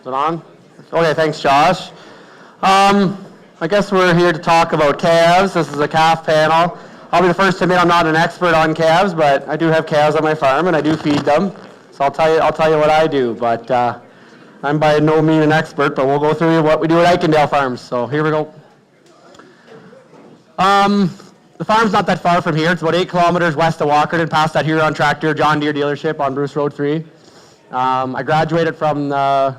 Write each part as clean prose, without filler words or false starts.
Is it on? Okay, thanks, Josh. I guess we're here to talk about calves. This is a calf panel. I'll be the first to admit I'm not an expert on calves, but I do have calves on my farm and I do feed them. So I'll tell you what I do. But I'm by no means an expert, but we'll go through what we do at Aikendale Farms. So here we go. The farm's not that far from here. It's about 8 kilometers west of Walkerton, past that Huron Tractor John Deere dealership on Bruce Road 3. I graduated from the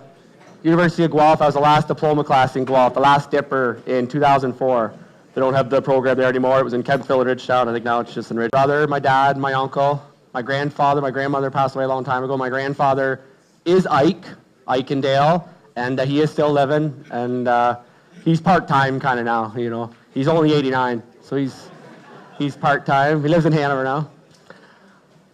University of Guelph. I was the last diploma class in Guelph, the last dipper in 2004. They don't have the program there anymore. It was in Kemptville and Ridgetown. I think now it's just in Ridge. Brother, my dad, my uncle, my grandfather, my grandmother passed away a long time ago. My grandfather is Aikendale, and he is still living, and he's part-time kind of now, you know. He's only 89, so he's part-time. He lives in Hanover now.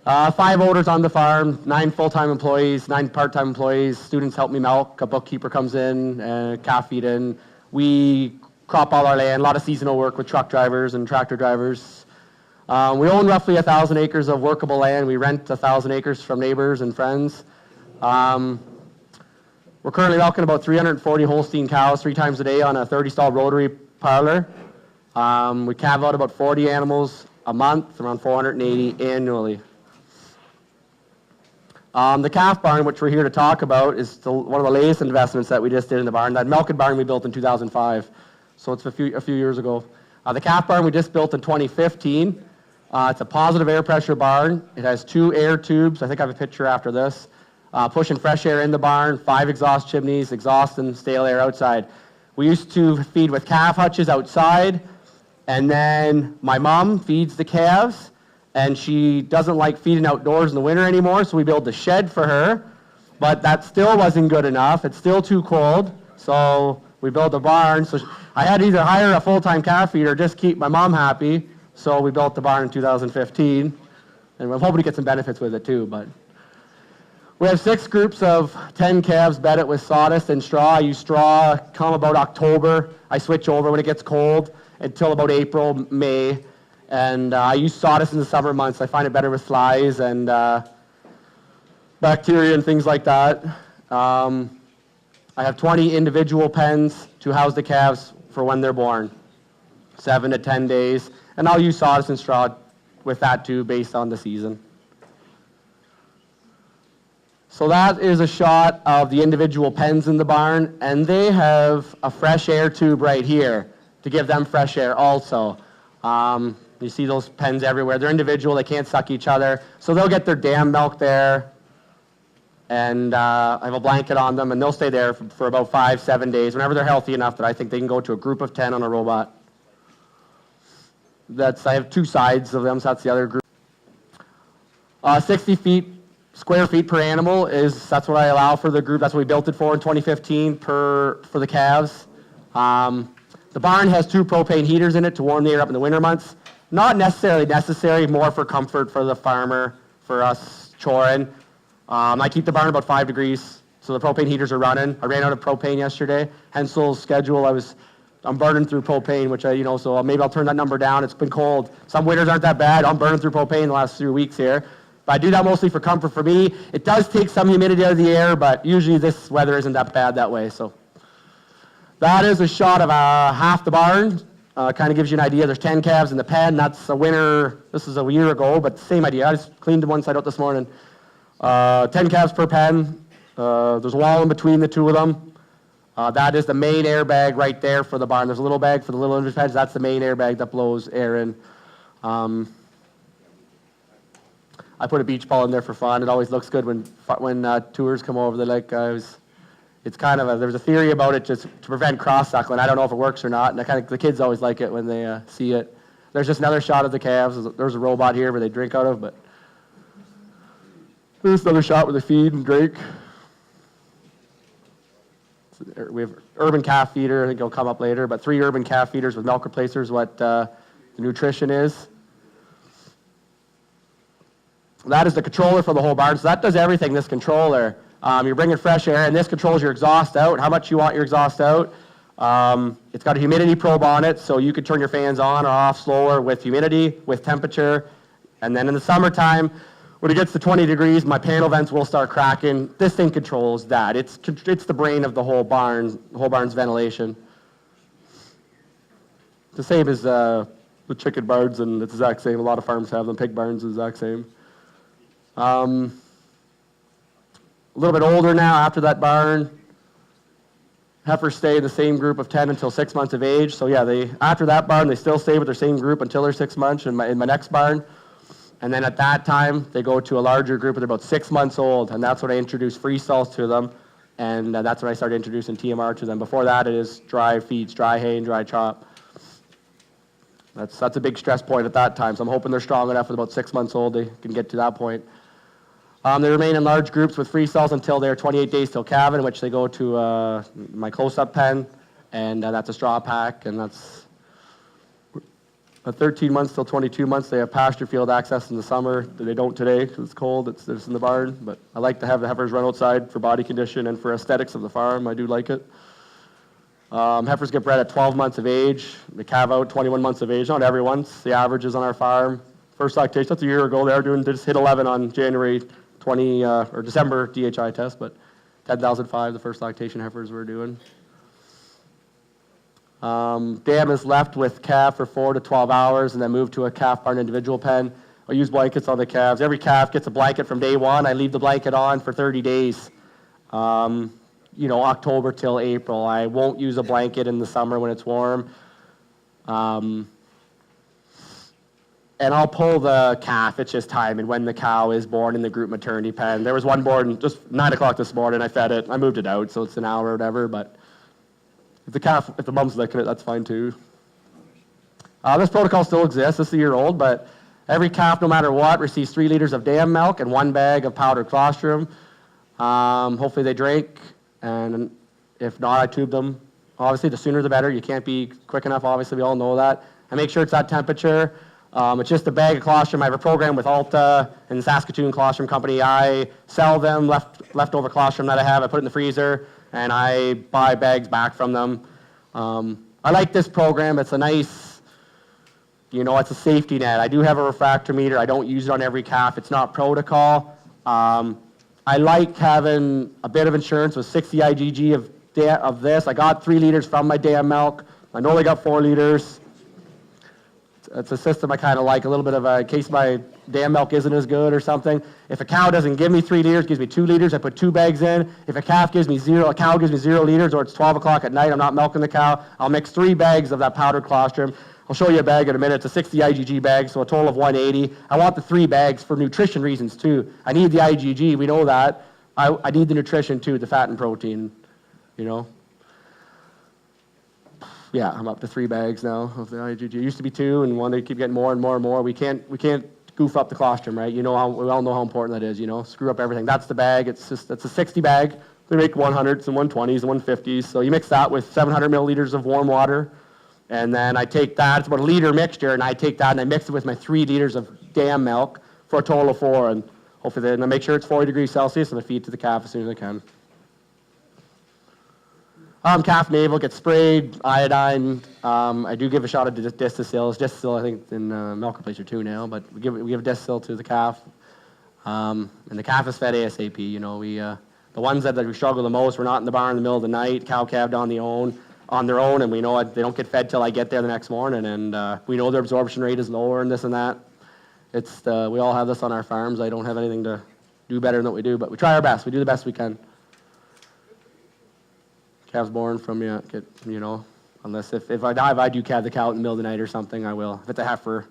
5 owners on the farm, 9 full-time employees, 9 part-time employees. Students help me milk. A bookkeeper comes in, calf feed in. We crop all our land, a lot of seasonal work with truck drivers and tractor drivers. We own roughly 1,000 acres of workable land. We rent 1,000 acres from neighbors and friends. We're currently milking about 340 Holstein cows 3 times a day on a 30-stall rotary parlor. We calve out about 40 animals a month, around 480 annually. The calf barn, which we're here to talk about, is one of the latest investments that we just did in the barn. That milking barn we built in 2005, so it's a few years ago. The calf barn we just built in 2015. It's a positive air pressure barn. It has 2 air tubes. I think I have a picture after this. Pushing fresh air in the barn, 5 exhaust chimneys, exhaust and stale air outside. We used to feed with calf hutches outside, and then my mom feeds the calves, and she doesn't like feeding outdoors in the winter anymore, so we built a shed for her, but that still wasn't good enough. It's still too cold, so we built a barn. So I had to either hire a full-time calf feeder or just keep my mom happy, so we built the barn in 2015, and we're hoping to get some benefits with it too. But we have 6 groups of 10 calves bedded with sawdust and straw. I use straw come about October. I switch over when it gets cold until about April, May. And I use sawdust in the summer months. I find it better with flies and bacteria and things like that. I have 20 individual pens to house the calves for when they're born, 7 to 10 days. And I'll use sawdust and straw with that too, based on the season. So that is a shot of the individual pens in the barn, and they have a fresh air tube right here to give them fresh air also. You see those pens everywhere. They're individual. They can't suck each other. So they'll get their dam milk there, and I have a blanket on them, and they'll stay there for about 5-7 days, whenever they're healthy enough that I think they can go to a group of 10 on a robot. I have 2 sides of them, so that's the other group. 60 square feet per animal that's what I allow for the group. That's what we built it for in 2015 for the calves. The barn has 2 propane heaters in it to warm the air up in the winter months. Not necessarily necessary, more for comfort for the farmer, for us choring. I keep the barn about 5 degrees, so the propane heaters are running. I ran out of propane yesterday. Hensel's schedule, I'm burning through propane, which so maybe I'll turn that number down. It's been cold. Some winters aren't that bad. I'm burning through propane the last 3 weeks here. But I do that mostly for comfort for me. It does take some humidity out of the air, but usually this weather isn't that bad that way. So that is a shot of half the barn. Kind of gives you an idea. There's 10 calves in the pen. That's a winter. This is a year ago, but same idea. I just cleaned one side out this morning. 10 calves per pen. There's a wall in between the 2 of them. That is the main airbag right there for the barn. There's a little bag for the little under pens. That's the main airbag that blows air in. I put a beach ball in there for fun. It always looks good when tours come over. They're like, it's kind of there's a theory about it just to prevent cross-suckling. I don't know if it works or not. And the kids always like it when they see it. There's just another shot of the calves. There's a robot here where they drink out of, but there's another shot where they feed and drink. We have urban calf feeder. I think it'll come up later, but 3 urban calf feeders with milk replacers. What the nutrition is. That is the controller for the whole barn. So that does everything, this controller. You're bringing fresh air, and this controls your exhaust out, how much you want your exhaust out. It's got a humidity probe on it, so you can turn your fans on or off slower with humidity, with temperature. And then in the summertime, When it gets to 20 degrees, my panel vents will start cracking. This thing controls that. It's the brain of the whole barn's ventilation. The same as the chicken barns, and it's the exact same. A lot of farms have them. Pig barns is the exact same. A little bit older now after that barn. Heifers stay in the same group of 10 until 6 months of age. So yeah, after that barn, they still stay with their same group until they're 6 months in my next barn. And then at that time, they go to a larger group and they're about 6 months old. And that's when I introduce free stalls to them. And that's when I started introducing TMR to them. Before that, it is dry feeds, dry hay, and dry chop. That's a big stress point at that time. So I'm hoping they're strong enough at about 6 months old they can get to that point. They remain in large groups with free stalls until they're 28 days till calving, in which they go to my close-up pen, and that's a straw pack, and that's 13 months till 22 months. They have pasture field access in the summer. They don't today because it's cold. It's in the barn, but I like to have the heifers run outside for body condition and for aesthetics of the farm. I do like it. Heifers get bred at 12 months of age. They calve out 21 months of age. Not everyone's. The averages on our farm. First lactation, that's a year ago. They just hit 11 on January 20 or December DHI test, but 10,005 the first lactation heifers we're doing. Dam is left with calf for 4 to 12 hours and then moved to a calf barn individual pen. I use blankets on the calves. Every calf gets a blanket from day one. I leave the blanket on for 30 days. October till April. I won't use a blanket in the summer when it's warm. And I'll pull the calf. It's just time and when the cow is born in the group maternity pen. There was one born just 9 o'clock this morning. I fed it. I moved it out, so it's an hour or whatever. But if the mom's licking it, that's fine too. This protocol still exists. This is a year old, but every calf, no matter what, receives 3 liters of dam milk and 1 bag of powdered colostrum. Hopefully they drink, and if not, I tube them. Obviously, the sooner the better. You can't be quick enough. Obviously, we all know that. I make sure it's that temperature. It's just a bag of colostrum. I have a program with Alta and the Saskatoon Colostrum Company. I sell them leftover colostrum that I have. I put it in the freezer, and I buy bags back from them. I like this program. It's a nice, it's a safety net. I do have a refractometer. I don't use it on every calf. It's not protocol. I like having a bit of insurance with 60 IgG of this. I got 3 liters from my dam milk. I know they got 4 liters. It's a system I kind of like, a little bit of in case my dam milk isn't as good or something. If a cow doesn't give me 3 liters, gives me 2 liters, I put 2 bags in. If a cow gives me 0 liters, or it's 12 o'clock at night, I'm not milking the cow, I'll mix 3 bags of that powdered colostrum. I'll show you a bag in a minute. It's a 60 IgG bag, so a total of 180. I want the 3 bags for nutrition reasons too. I need the IgG, we know that. I need the nutrition too, the fat and protein, Yeah, I'm up to 3 bags now of the IgG. It used to be 2, and one they keep getting more and more and more. We can't goof up the colostrum, right? We all know how important that is. Screw up everything. That's the bag. It's a 60 bag. They make 100s and 120s and 150s. So you mix that with 700 milliliters of warm water, and then I take that. It's about a liter mixture, and I take that and I mix it with my 3 liters of dam milk for a total of 4, and hopefully then I make sure it's 40 degrees Celsius, and I feed it to the calf as soon as I can. Calf navel gets sprayed, iodine. I do give a shot of Distil. Distil, I think, in milk replacer too now, but we give Distil to the calf. And the calf is fed ASAP. The ones that we struggle the most, we're not in the barn in the middle of the night, cow calved on their own, and we know they don't get fed till I get there the next morning, and we know their absorption rate is lower and this and that. We all have this on our farms. I don't have anything to do better than what we do, but we try our best. We do the best we can. Calves born from unless if I do calve the cow in the middle of the night or something, I will. If it's a heifer,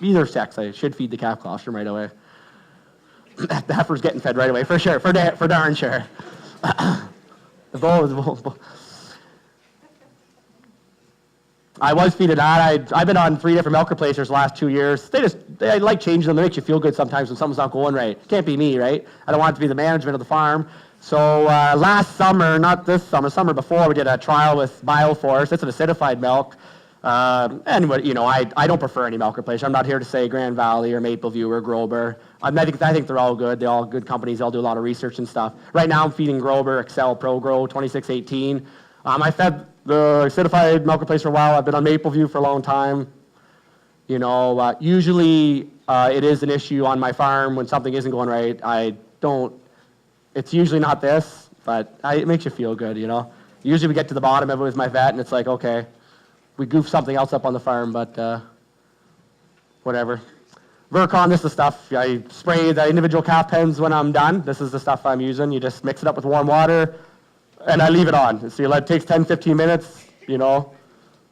either sex, I should feed the calf colostrum right away. The heifer's getting fed right away for sure, for darn sure. The bull. I was feeding that. I've been on 3 different milk replacers the last 2 years. They like changing them. They make you feel good sometimes when something's not going right. Can't be me, right? I don't want it to be the management of the farm. So last summer, not this summer, summer before, we did a trial with Bioforce. It's an acidified milk. I don't prefer any milk replacer. I'm not here to say Grand Valley or Mapleview or Grober. I think they're all good. They're all good companies. They'll do a lot of research and stuff. Right now I'm feeding Grober Excel Pro Grow 2618. I fed the acidified milk replacer for a while. I've been on Mapleview for a long time. Usually it is an issue on my farm when something isn't going right. It's usually not this, but it makes you feel good, Usually we get to the bottom of it with my vet, and it's like, okay, we goofed something else up on the farm, but whatever. Vercon, this is the stuff. I spray the individual calf pens when I'm done. This is the stuff I'm using. You just mix it up with warm water, and I leave it on. So it takes 10, 15 minutes, I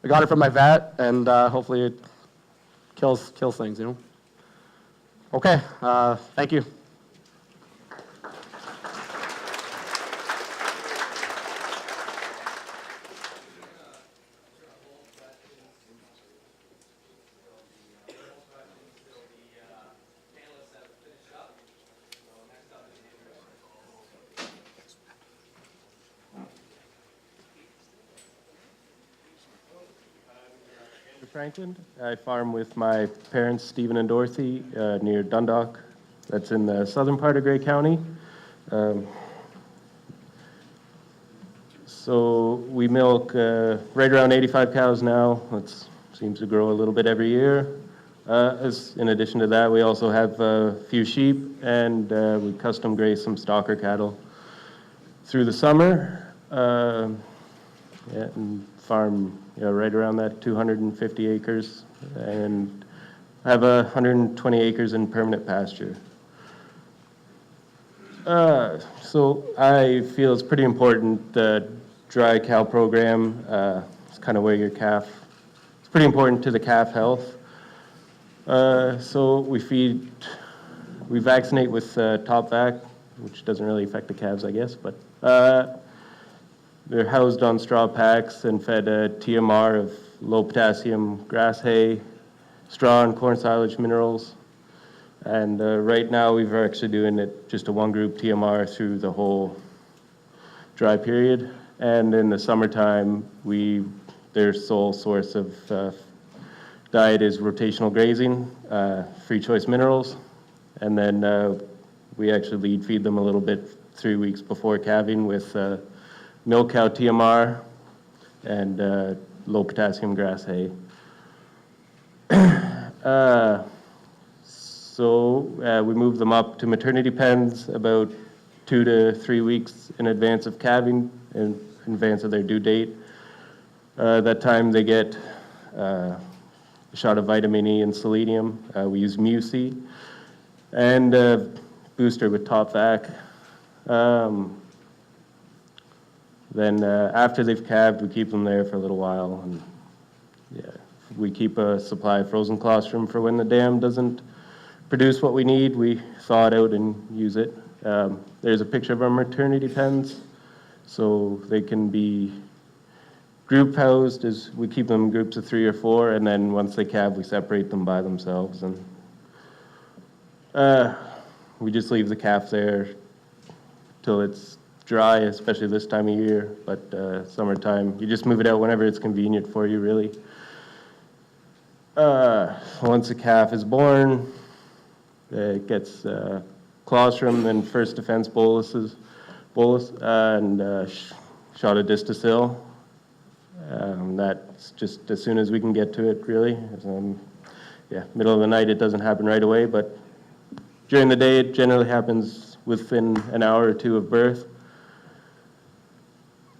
got it from my vet, and hopefully it kills things, Okay, thank you. Frankland. I farm with my parents, Stephen and Dorothy, near Dundalk. That's in the southern part of Grey County. So we milk right around 85 cows now. It seems to grow a little bit every year. In addition to that, we also have a few sheep, and we custom graze some stalker cattle through the summer. And farm right around that 250 acres, and I have 120 acres in permanent pasture. So I feel it's pretty important, the dry cow program. It's kind of where it's pretty important to the calf health. So we vaccinate with Top Vac, which doesn't really affect the calves, I guess, but they're housed on straw packs and fed a TMR of low potassium grass hay, straw and corn silage minerals. And right now we're actually doing it just a one group TMR through the whole dry period. And in the summertime, their sole source of diet is rotational grazing, free choice minerals. And then we actually lead feed them a little bit 3 weeks before calving with milk cow TMR and low potassium grass hay. So we move them up to maternity pens about 2 to 3 weeks in advance of calving, in advance of their due date. That time they get a shot of vitamin E and selenium. We use Muci and booster with Top Vac. Then after they've calved, we keep them there for a little while, and we keep a supply of frozen colostrum for when the dam doesn't produce what we need. We thaw it out and use it. There's a picture of our maternity pens, so they can be group housed. As we keep them in groups of 3 or 4, and then once they calve, we separate them by themselves, and we just leave the calf there till it's dry, especially this time of year, but summertime, you just move it out whenever it's convenient for you, really. Once a calf is born, it gets colostrum, then first defense bolus, and shot of Disticil. That's just as soon as we can get to it, really. Middle of the night, it doesn't happen right away, but during the day, it generally happens within an hour or 2 of birth.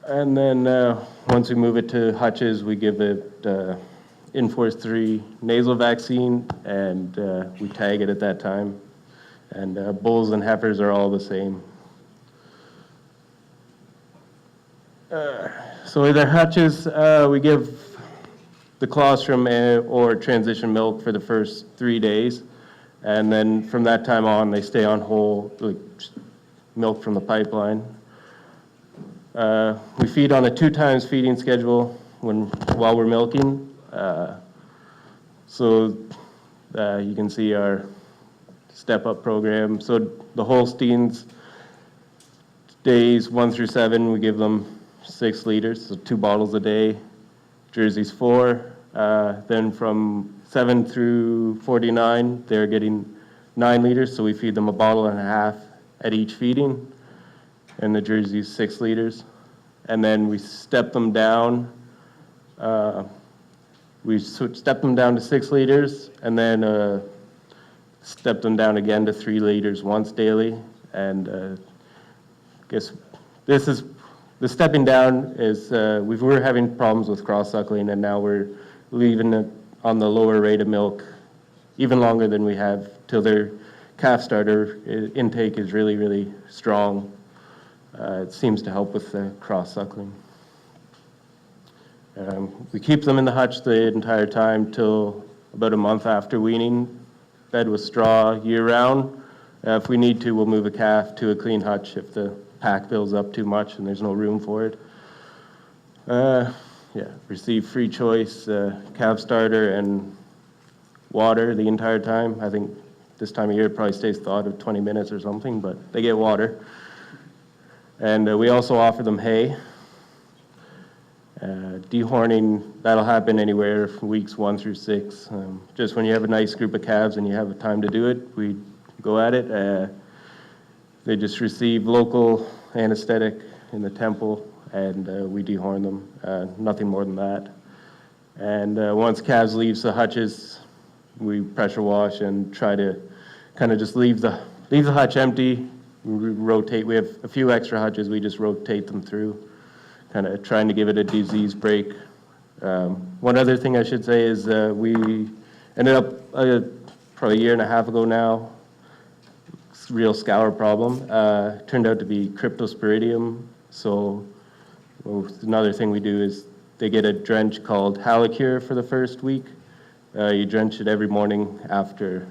And then once we move it to hutches, we give it Inforce 3 nasal vaccine, and we tag it at that time. And bulls and heifers are all the same. So with our hutches, we give the colostrum or transition milk for the first 3 days. And then from that time on, they stay on whole, like milk from the pipeline. We feed on a 2 times feeding schedule while we're milking. So you can see our step-up program. So the Holsteins, days 1 through 7, we give them 6 liters, so 2 bottles a day. Jerseys 4. Then from 7 through 49, they're getting 9 liters, so we feed them a bottle and a half at each feeding. And the Jersey's 6 liters. And then we step them down 9 we stepped them down to 6 liters, and then stepped them down again to 3 liters once daily. And I guess this is, the stepping down is, we were having problems with cross-suckling, and now we're leaving it on the lower rate of milk even longer than we have, till their calf starter intake is really, really strong. It seems to help with the cross-suckling. We keep them in the hutch the entire time till about a month after weaning, fed with straw year-round. If we need to, we'll move a calf to a clean hutch if the pack builds up too much and there's no room for it. Yeah, receive free choice, calf starter and water the entire time. I think this time of year it probably stays thawed of 20 minutes or something, but they get water. And we also offer them hay. Dehorning, that'll happen anywhere from weeks 1 through 6. Just when you have a nice group of calves and you have the time to do it, we go at it. They just receive local anesthetic in the temple, and we dehorn them, nothing more than that. And once calves leaves the hutches, we pressure wash and try to kind of just leave the hutch empty. We rotate, we have a few extra hutches, we just rotate them through, kind of trying to give it a disease break. One other thing I should say is we ended up probably a year and a half ago now, real scour problem. Turned out to be cryptosporidium. So another thing we do is they get a drench called Halocure for the first week. You drench it every morning after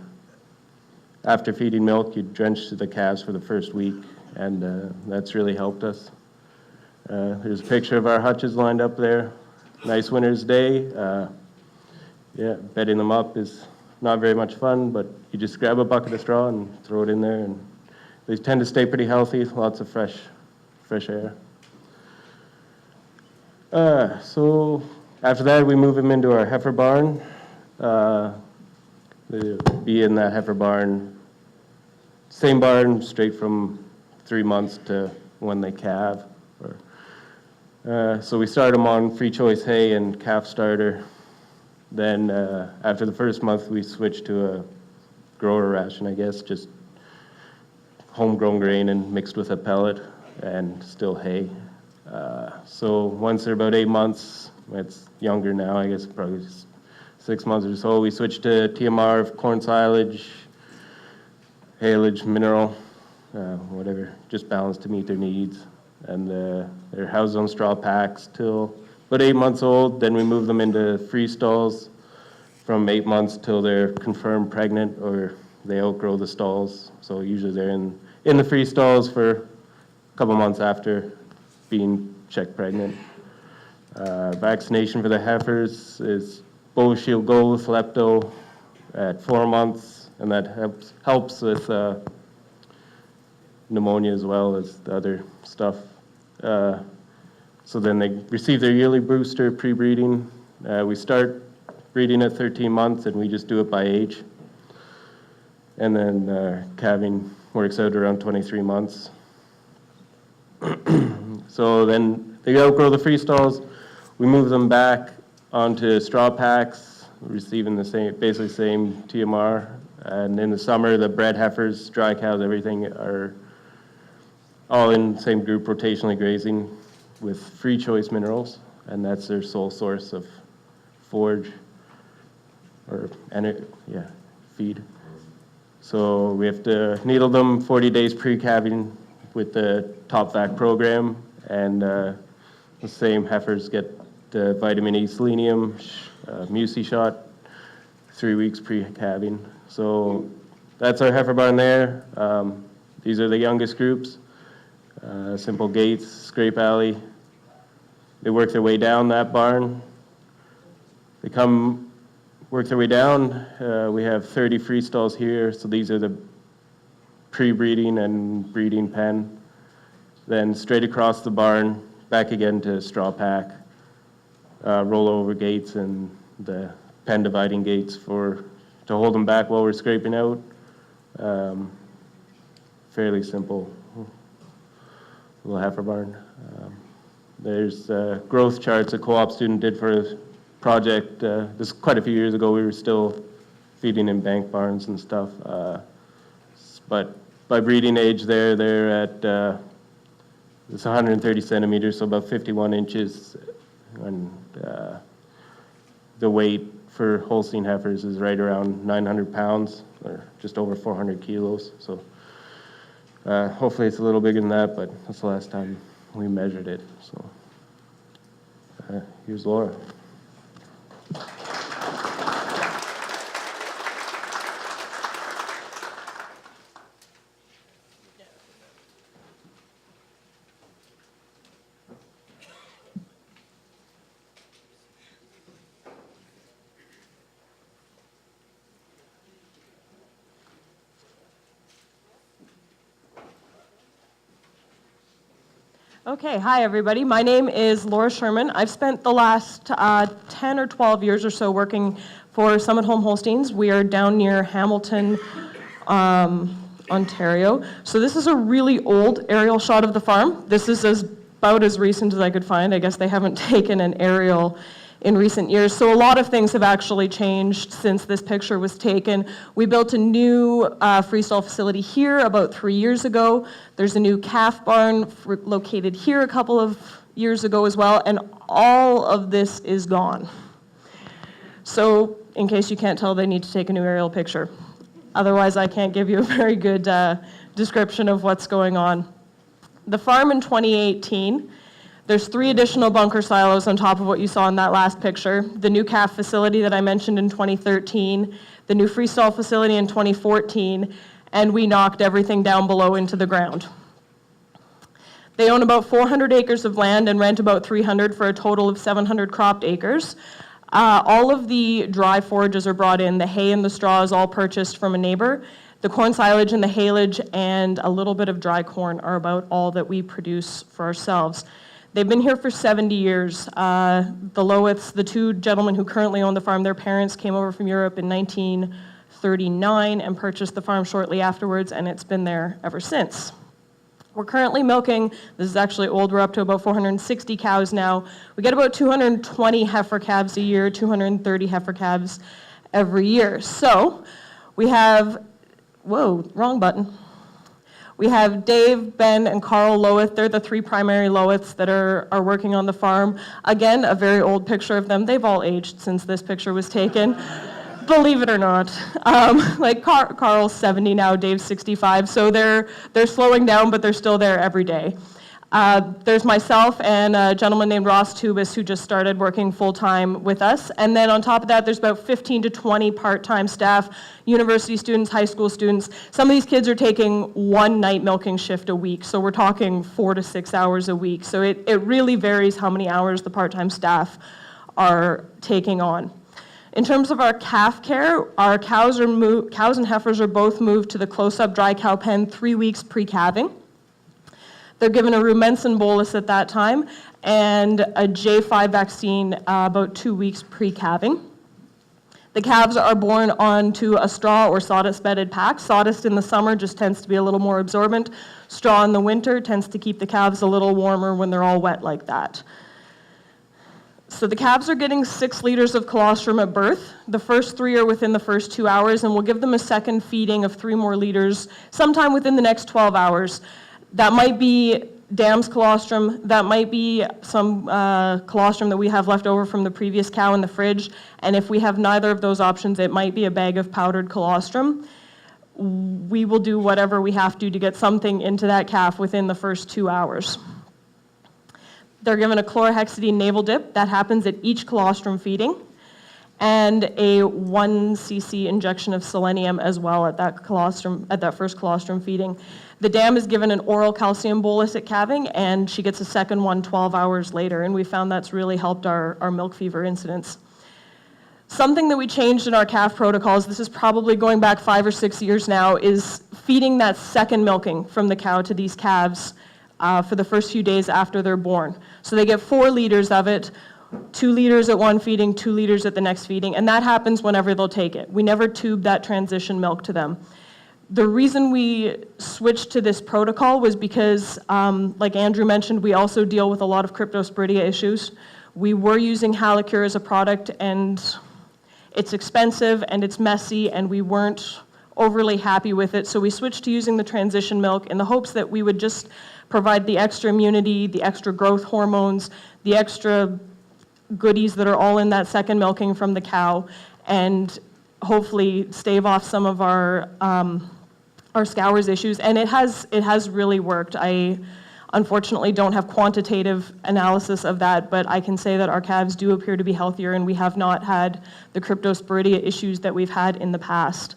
feeding milk. You drench the calves for the first week, and that's really helped us. There's a picture of our hutches lined up there. Nice winter's day. Yeah, bedding them up is not very much fun, but you just grab a bucket of straw and throw it in there, and they tend to stay pretty healthy, lots of fresh air. So after that, we move them into our heifer barn. They'll be in that heifer barn, same barn, straight from 3 months to when they calve. So we start them on free choice hay and calf starter. Then after the first month, we switch to a grower ration, I guess, just homegrown grain and mixed with a pellet and still hay. So once they're about 8 months, it's younger now, I guess probably 6 months or so, we switch to TMR of corn silage, haylage, mineral, whatever, just balanced to meet their needs. And they're housed on straw packs till about 8 months old. Then we move them into free stalls from 8 months till they're confirmed pregnant or they outgrow the stalls. So usually they're in the free stalls for a couple months after being checked pregnant. Vaccination for the heifers is Bow Shield Go with Lepto at 4 months, and that helps with pneumonia as well as the other stuff. So then they receive their yearly booster pre-breeding. We start breeding at 13 months, and we just do it by age. And then calving works out around 23 months. So then they outgrow the free stalls. We move them back onto straw packs, receiving the same, basically same TMR. And in the summer, the bred heifers, dry cows, everything are all in the same group, rotationally grazing with free choice minerals, and that's their sole source of forage or feed. So we have to needle them 40 days pre-calving with the top vac program, and the same heifers get the vitamin E selenium, muci shot, 3 weeks pre-calving. So that's our heifer barn there. These are the youngest groups. Simple gates, scrape alley. They work their way down that barn. They work their way down. We have 30 free stalls here, so these are the pre-breeding and breeding pen. Then straight across the barn, back again to straw pack, rollover gates and the pen dividing gates to hold them back while we're scraping out. Fairly simple little heifer barn. There's growth charts a co-op student did for project, this is quite a few years ago, we were still feeding in bank barns and stuff. But by breeding age they're at, it's 130 centimeters, so about 51 inches. And the weight for Holstein heifers is right around 900 pounds, or just over 400 kilos. So hopefully it's a little bigger than that, but that's the last time we measured it. So here's Laura. Okay, hi everybody. My name is Laura Schuurman. I've spent the last 10 or 12 years or so working for Summit Home Holsteins. We are down near Hamilton, Ontario. So this is a really old aerial shot of the farm. This is about as recent as I could find. I guess they haven't taken an aerial in recent years. So a lot of things have actually changed since this picture was taken. We built a new freestall facility here about 3 years ago. There's a new calf barn located here a couple of years ago as well, and all of this is gone. So in case you can't tell, they need to take a new aerial picture. Otherwise, I can't give you a very good description of what's going on. The farm in 2018, there's 3 additional bunker silos on top of what you saw in that last picture. The new calf facility that I mentioned in 2013, the new freestall facility in 2014, and we knocked everything down below into the ground. They own about 400 acres of land and rent about 300 for a total of 700 cropped acres. All of the dry forages are brought in. The hay and the straw is all purchased from a neighbor. The corn silage and the haylage and a little bit of dry corn are about all that we produce for ourselves. They've been here for 70 years. The Lowiths, the 2 gentlemen who currently own the farm, their parents came over from Europe in 1939 and purchased the farm shortly afterwards, and it's been there ever since. We're currently milking, this is actually old, we're up to about 460 cows now. We get about 220 heifer calves a year, 230 heifer calves every year. So we have, whoa, wrong button. We have Dave, Ben, and Carl Lowith. They're the 3 primary Lowiths that are working on the farm. Again, a very old picture of them. They've all aged since this picture was taken, believe it or not. Like Carl's 70 now, Dave's 65, so they're slowing down, but they're still there every day. There's myself and a gentleman named Ross Tubis who just started working full-time with us. And then on top of that, there's about 15 to 20 part-time staff, university students, high school students. Some of these kids are taking 1 night milking shift a week, so we're talking 4 to 6 hours a week. So it really varies how many hours the part-time staff are taking on. In terms of our calf care, our cows and heifers are both moved to the close-up dry cow pen 3 weeks pre-calving. They're given a Rumensin bolus at that time and a J5 vaccine about 2 weeks pre-calving. The calves are born onto a straw or sawdust-bedded pack. Sawdust in the summer just tends to be a little more absorbent. Straw in the winter tends to keep the calves a little warmer when they're all wet like that. So the calves are getting 6 liters of colostrum at birth. The first 3 are within the first 2 hours, and we'll give them a second feeding of 3 more liters sometime within the next 12 hours. That might be Dam's colostrum, that might be some colostrum that we have left over from the previous cow in the fridge, and if we have neither of those options, it might be a bag of powdered colostrum. We will do whatever we have to get something into that calf within the first 2 hours. They're given a chlorhexidine navel dip. That happens at each colostrum feeding, and a 1 cc injection of selenium as well at that first colostrum feeding. The dam is given an oral calcium bolus at calving, and she gets a second one 12 hours later, and we found that's really helped our milk fever incidence. Something that we changed in our calf protocols, this is probably going back 5 or 6 years now, is feeding that second milking from the cow to these calves for the first few days after they're born. So they get 4 liters of it, 2 liters at one feeding, 2 liters at the next feeding, and that happens whenever they'll take it. We never tube that transition milk to them. The reason we switched to this protocol was because, like Andrew mentioned, we also deal with a lot of cryptosporidia issues. We were using Hallicure as a product, and it's expensive and it's messy, and we weren't overly happy with it, so we switched to using the transition milk in the hopes that we would just provide the extra immunity, the extra growth hormones, the extra goodies that are all in that second milking from the cow, and hopefully stave off some of our scours issues. And it has really worked. I unfortunately don't have quantitative analysis of that, but I can say that our calves do appear to be healthier, and we have not had the cryptosporidia issues that we've had in the past.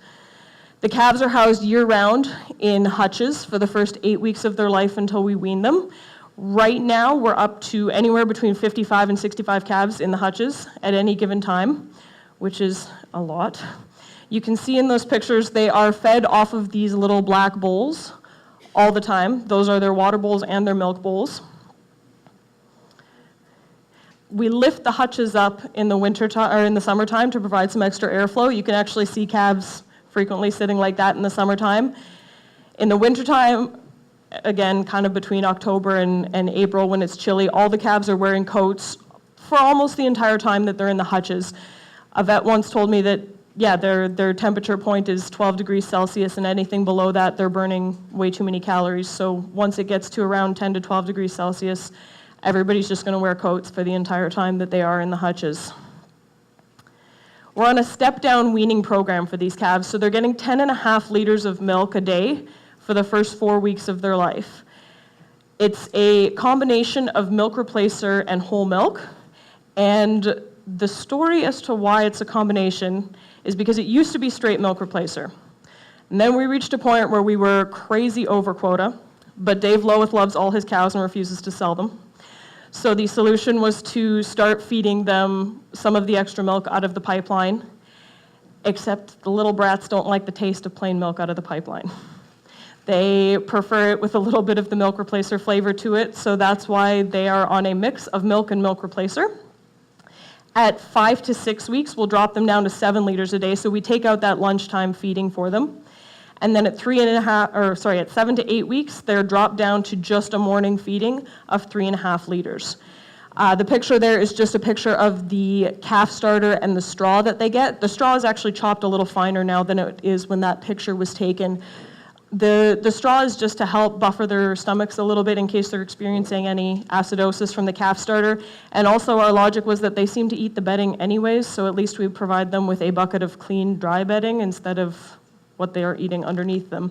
The calves are housed year-round in hutches for the first 8 weeks of their life until we wean them. Right now, we're up to anywhere between 55 and 65 calves in the hutches at any given time, which is a lot. You can see in those pictures they are fed off of these little black bowls all the time. Those are their water bowls and their milk bowls. We lift the hutches up in the or in the summertime to provide some extra airflow. You can actually see calves frequently sitting like that in the summertime. In the wintertime, again, kind of between October and April when it's chilly, all the calves are wearing coats for almost the entire time that they're in the hutches. A vet once told me that, yeah, their temperature point is 12 degrees Celsius, and anything below that, they're burning way too many calories. So once it gets to around 10 to 12 degrees Celsius, everybody's just going to wear coats for the entire time that they are in the hutches. We're on a step-down weaning program for these calves, so they're getting 10.5 liters of milk a day for the first 4 weeks of their life. It's a combination of milk replacer and whole milk, and the story as to why it's a combination is because it used to be straight milk replacer. And then we reached a point where we were crazy over quota, but Dave Lowith loves all his cows and refuses to sell them. So the solution was to start feeding them some of the extra milk out of the pipeline, except the little brats don't like the taste of plain milk out of the pipeline. They prefer it with a little bit of the milk replacer flavor to it, so that's why they are on a mix of milk and milk replacer. At 5 to 6 weeks, we'll drop them down to 7 liters a day, so we take out that lunchtime feeding for them. And then at 7 to 8 weeks, they're dropped down to just a morning feeding of 3.5 liters. The picture there is just a picture of the calf starter and the straw that they get. The straw is actually chopped a little finer now than it is when that picture was taken. The straw is just to help buffer their stomachs a little bit in case they're experiencing any acidosis from the calf starter. And also our logic was that they seem to eat the bedding anyways, so at least we provide them with a bucket of clean, dry bedding instead of what they are eating underneath them.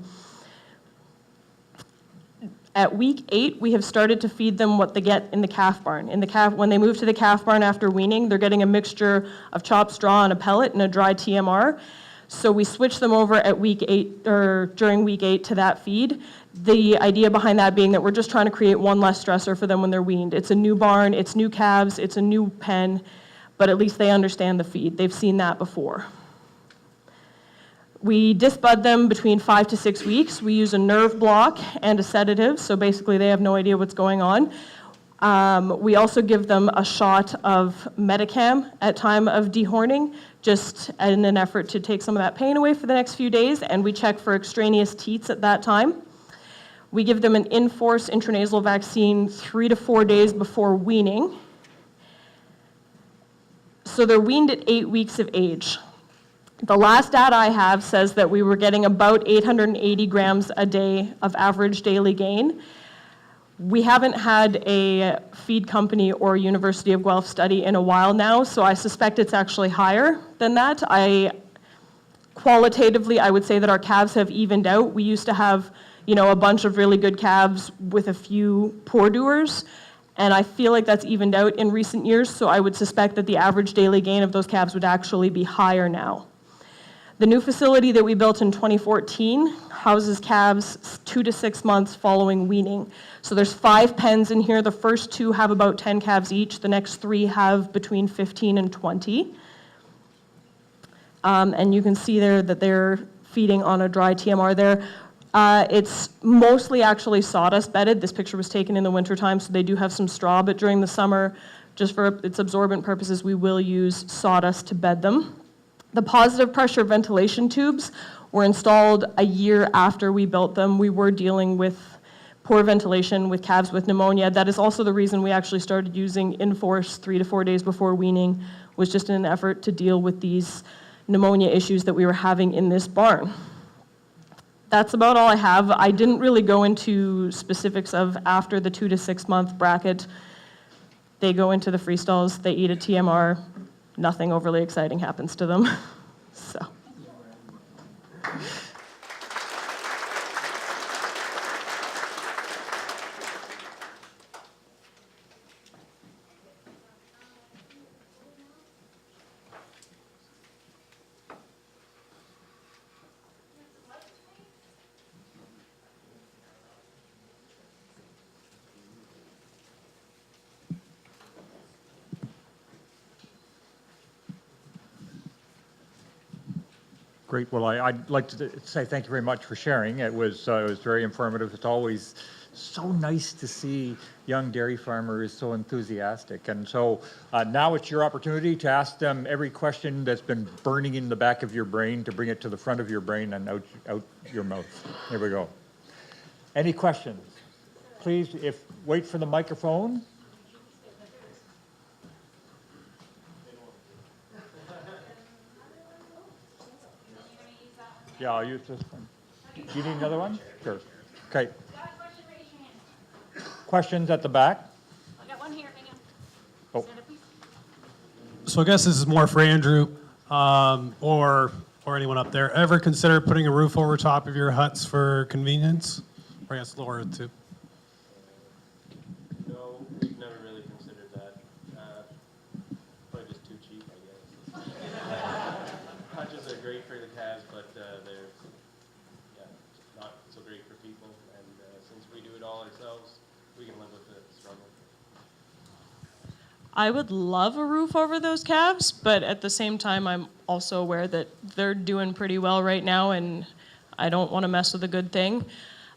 At week 8, we have started to feed them what they get in the calf barn. When they move to the calf barn after weaning, they're getting a mixture of chopped straw and a pellet and a dry TMR. So we switch them over at week 8 or during week 8 to that feed. The idea behind that being that we're just trying to create one less stressor for them when they're weaned. It's a new barn, it's new calves, it's a new pen, but at least they understand the feed. They've seen that before. We disbud them between 5 to 6 weeks. We use a nerve block and a sedative, so basically they have no idea what's going on. We also give them a shot of Metacam at time of dehorning, just in an effort to take some of that pain away for the next few days, and we check for extraneous teats at that time. We give them an in-force intranasal vaccine 3 to 4 days before weaning. So they're weaned at 8 weeks of age. The last data I have says that we were getting about 880 grams a day of average daily gain. We haven't had a feed company or University of Guelph study in a while now, so I suspect it's actually higher than that. Qualitatively, I would say that our calves have evened out. We used to have, a bunch of really good calves with a few poor doers, and I feel like that's evened out in recent years, so I would suspect that the average daily gain of those calves would actually be higher now. The new facility that we built in 2014 houses calves 2 to 6 months following weaning. So there's 5 pens in here. The first 2 have about 10 calves each. The next 3 have between 15 and 20. And you can see there that they're feeding on a dry TMR there. It's mostly actually sawdust bedded. This picture was taken in the wintertime, so they do have some straw, but during the summer, just for its absorbent purposes, we will use sawdust to bed them. The positive pressure ventilation tubes were installed a year after we built them. We were dealing with poor ventilation with calves with pneumonia. That is also the reason we actually started using Enforce 3 to 4 days before weaning, was just in an effort to deal with these pneumonia issues that we were having in this barn. That's about all I have. I didn't really go into specifics of after the 2 to 6 month bracket. They go into the freestalls, they eat a TMR, nothing overly exciting happens to them. So. Great. Well, I'd like to say thank you very much for sharing. It was very informative. It's always so nice to see young dairy farmers so enthusiastic. And so now it's your opportunity to ask them every question that's been burning in the back of your brain, to bring it to the front of your brain and out your mouth. Here we go. Any questions? Please, wait for the microphone. Yeah, I'll use this one. Do you need another one? Sure. Okay. Questions at the back? I got one here, hang Oh. on. So I guess this is more for Andrew, or anyone up there. Ever consider putting a roof over top of your huts for convenience? Or I guess Laura too. No, we've never really considered that. Probably just too cheap, I guess. Hutches are great for the calves, but they're not so great for people. And since we do it all ourselves, we can live with the struggle. I would love a roof over those calves, but at the same time, I'm also aware that they're doing pretty well right now, and I don't want to mess with a good thing.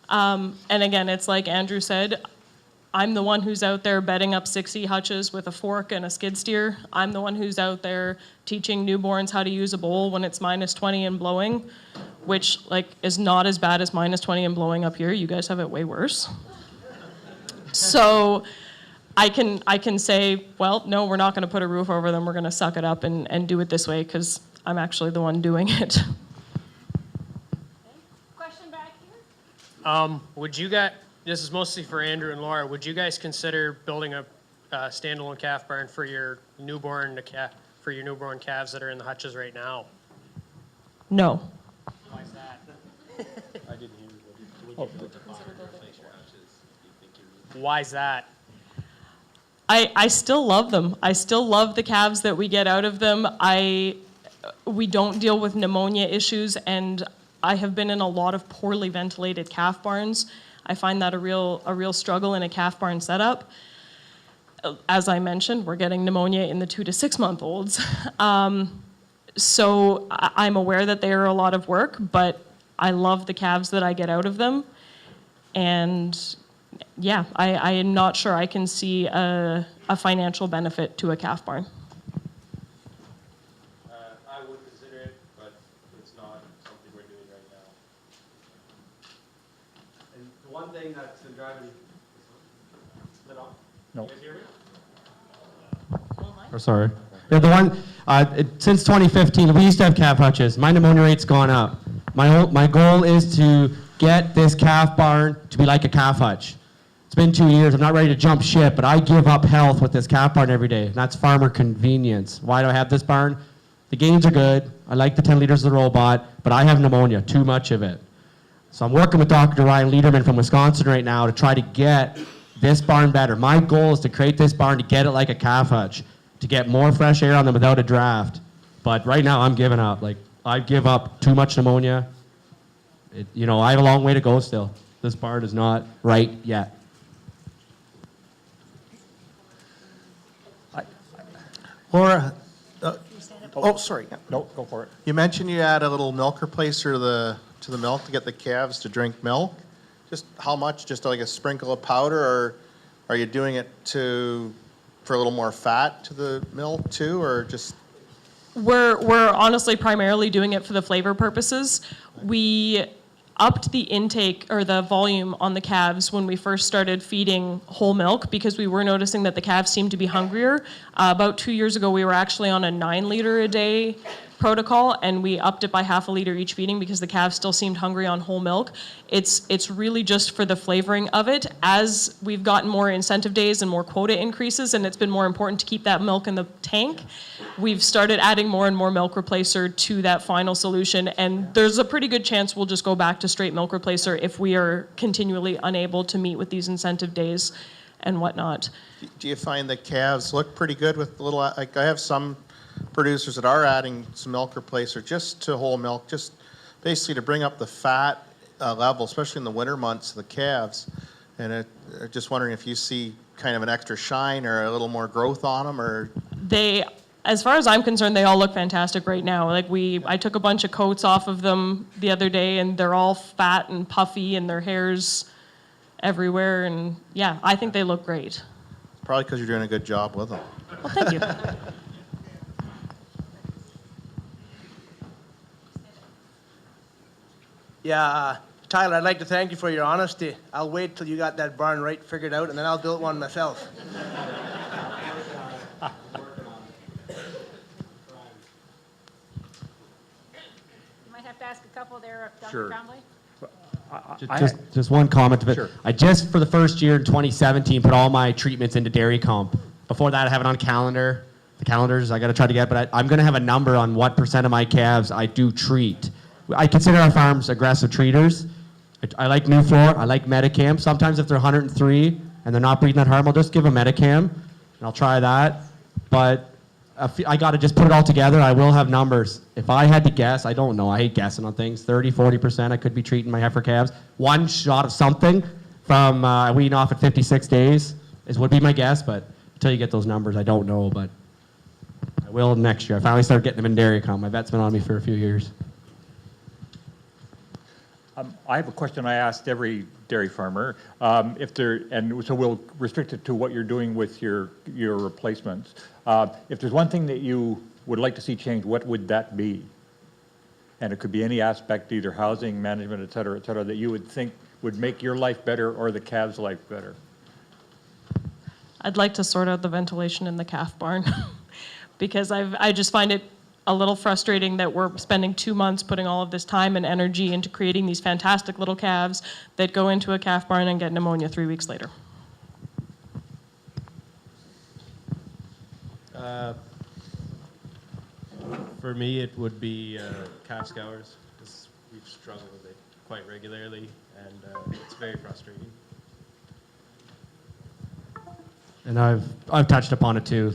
And again, it's like Andrew said, I'm the one who's out there bedding up 60 hutches with a fork and a skid steer. I'm the one who's out there teaching newborns how to use a bowl when it's -20 and blowing, which is not as bad as -20 and blowing up here. You guys have it way worse. So I can say, well, no, we're not going to put a roof over them. We're going to suck it up and do it this way because I'm actually the one doing it. Question back here? Would you guys, this is mostly for Andrew and Laura, would you guys consider building a standalone calf barn for your newborn calves that are in the hutches right now? No. Why is that? I didn't hear you. Why is that? I still love them. I still love the calves that we get out of them. We don't deal with pneumonia issues, and I have been in a lot of poorly ventilated calf barns. I find that a real struggle in a calf barn setup. As I mentioned, we're getting pneumonia in the 2 to 6 month olds. So I'm aware that they are a lot of work, but I love the calves that I get out of them. And yeah, I am not sure I can see a financial benefit to a calf barn. I would consider it, but it's not something we're doing right now. And the one thing that's been driving, lit off? No. You guys hear me? Or sorry. Yeah, the one, since 2015, we used to have calf hutches. My pneumonia rate's gone up. My goal is to get this calf barn to be like a calf hutch. It's been 2 years. I'm not ready to jump ship, but I give up health with this calf barn every day. And that's farmer convenience. Why do I have this barn? The gains are good. I like the 10 liters of the robot, but I have pneumonia, too much of it. So I'm working with Dr. Ryan Lederman from Wisconsin right now to try to get this barn better. My goal is to create this barn to get it like a calf hutch, to get more fresh air on them without a draft. But right now I'm giving up. I give up too much pneumonia. I have a long way to go still. This barn is not right yet. Laura, sorry. No, go for it. You mentioned you had a little milk replacer to the milk to get the calves to drink milk. Just how much? Just like a sprinkle of powder, or are you doing it for a little more fat to the milk too, or just? We're honestly primarily doing it for the flavor purposes. upped the intake or the volume on the calves when we first started feeding whole milk because we were noticing that the calves seemed to be hungrier. About 2 years ago, we were actually on a 9 liter a day protocol, and we upped it by half a liter each feeding because the calves still seemed hungry on whole milk. It's really just for the flavoring of it. As we've gotten more incentive days and more quota increases, and it's been more important to keep that milk in the tank, we've started adding more and more milk replacer to that final solution, and there's a pretty good chance we'll just go back to straight milk replacer if we are continually unable to meet with these incentive days and whatnot. Do you find the calves look pretty good with the little, like I have some producers that are adding some milk replacer just to whole milk, just basically to bring up the fat level, especially in the winter months of the calves. And just wondering if you see kind of an extra shine or a little more growth on them, or They, as far as I'm concerned, they all look fantastic right now. Like I took a bunch of coats off of them the other day, and they're all fat and puffy, and their hair's everywhere. And yeah, I think they look great. probably because you're doing a good job with them. Well, thank you. Yeah, Tyler, I'd like to thank you for your honesty. I'll wait till you got that barn right figured out, and then I'll build one myself. You might have to ask a couple there, Dr. Sure. Tremblay. Just one comment to it. Sure. I just, for the first year in 2017, put all my treatments into dairy comp. Before that, I have it on calendar. The calendars I got to try to get, but I'm going to have a number on what % of my calves I do treat. I consider our farms aggressive treaters. I like New Floor. I like Medicam. Sometimes if they're 103 and they're not breathing that hard, I'll just give them Medicam, and I'll try that. But I got to just put it all together. I will have numbers. If I had to guess, I don't know. I hate guessing on things. 30, 40% I could be treating my heifer calves. One shot of something from weaning off at 56 days would be my guess, but until you get those numbers, I don't know. But I will next year. I finally started getting them in dairy comp. My vet's been on me for a few years. I have a question I asked every dairy farmer. And so we'll restrict it to what you're doing with your replacements. If there's one thing that you would like to see change, what would that be? And it could be any aspect, either housing, management, et cetera, that you would think would make your life better or the calves' life better. I'd like to sort out the ventilation in the calf barn because I just find it a little frustrating that we're spending 2 months putting all of this time and energy into creating these fantastic little calves that go into a calf barn and get pneumonia 3 weeks later. For me, it would be calf scours, because we've struggled with it quite regularly, and it's very frustrating. And I've touched upon it too.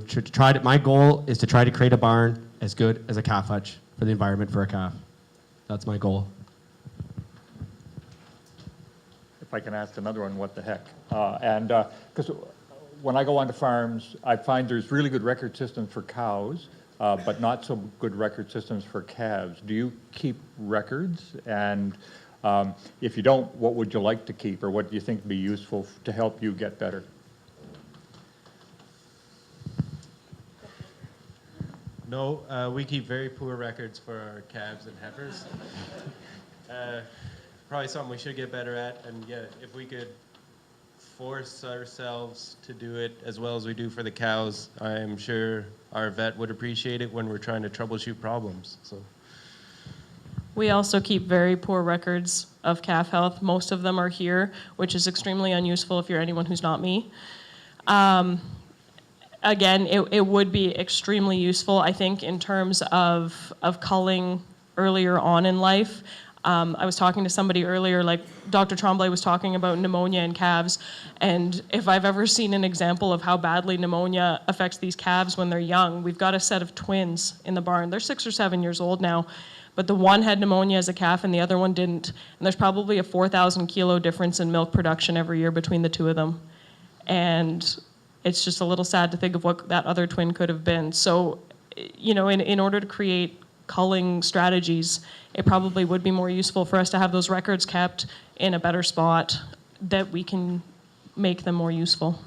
My goal is to try to create a barn as good as a calf hutch for the environment for a calf. That's my goal. If I can ask another one, what the heck? Because when I go onto farms, I find there's really good record systems for cows, but not so good record systems for calves. Do you keep records? And if you don't, what would you like to keep, or what do you think would be useful to help you get better? No, we keep very poor records for our calves and heifers. Probably something we should get better at, and yeah, if we could force ourselves to do it as well as we do for the cows, I'm sure our vet would appreciate it when we're trying to troubleshoot problems. So. We also keep very poor records of calf health. Most of them are here, which is extremely unuseful if you're anyone who's not me. Again, it would be extremely useful, I think, in terms of culling earlier on in life. I was talking to somebody earlier, like Dr. Tremblay was talking about pneumonia in calves, and if I've ever seen an example of how badly pneumonia affects these calves when they're young, we've got a set of twins in the barn. They're 6 or 7 years old now, but the one had pneumonia as a calf and the other one didn't. And there's probably a 4,000 kilo difference in milk production every year between the two of them. And it's just a little sad to think of what that other twin could have been. So, you know, in order to create culling strategies, it probably would be more useful for us to have those records kept in a better spot that we can make them more useful.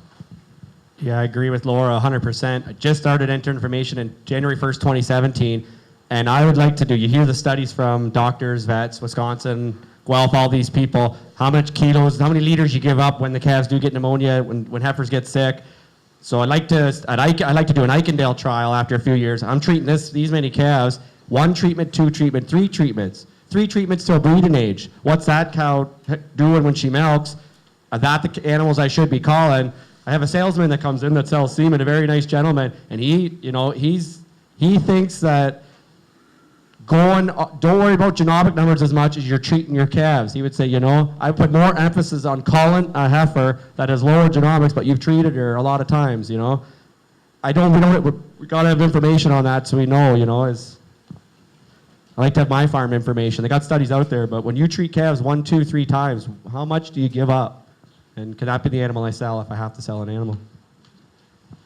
Yeah, I agree with Laura 100%. I just started entering information in January 1st, 2017, and I would like to do, you hear the studies from doctors, vets, Wisconsin, Guelph, all these people, how much kilos, how many liters you give up when the calves do get pneumonia, when heifers get sick. So I'd like to do an Eichendale trial after a few years. I'm treating these many calves, 1 treatment, 2 treatment, 3 treatments. 3 treatments till breeding age. What's that cow doing when she milks? Are that the animals I should be calling? I have a salesman that comes in that sells semen, a very nice gentleman, and he thinks that don't worry about genomic numbers as much as you're treating your calves. He would say, I put more emphasis on calling a heifer that has lower genomics, but you've treated her a lot of times, We gotta have information on that so we know, I like to have my farm information. They got studies out there, but when you treat calves 1, 2, 3 times, how much do you give up? And could that be the animal I sell if I have to sell an animal?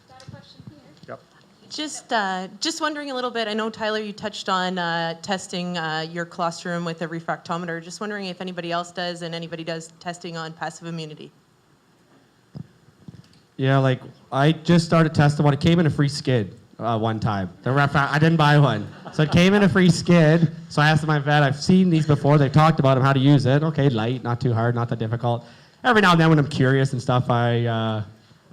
Got a question here? Yep. Just wondering a little bit, I know, Tyler, you touched on testing your colostrum with a refractometer. Just wondering if anybody else does and anybody does testing on passive immunity. Yeah, like I just started testing one. It came in a free skid one time. I didn't buy one. So it came in a free skid. So I asked my vet, I've seen these before. They talked about them, how to use it. Okay, light, not too hard, not that difficult. Every now and then when I'm curious and stuff, I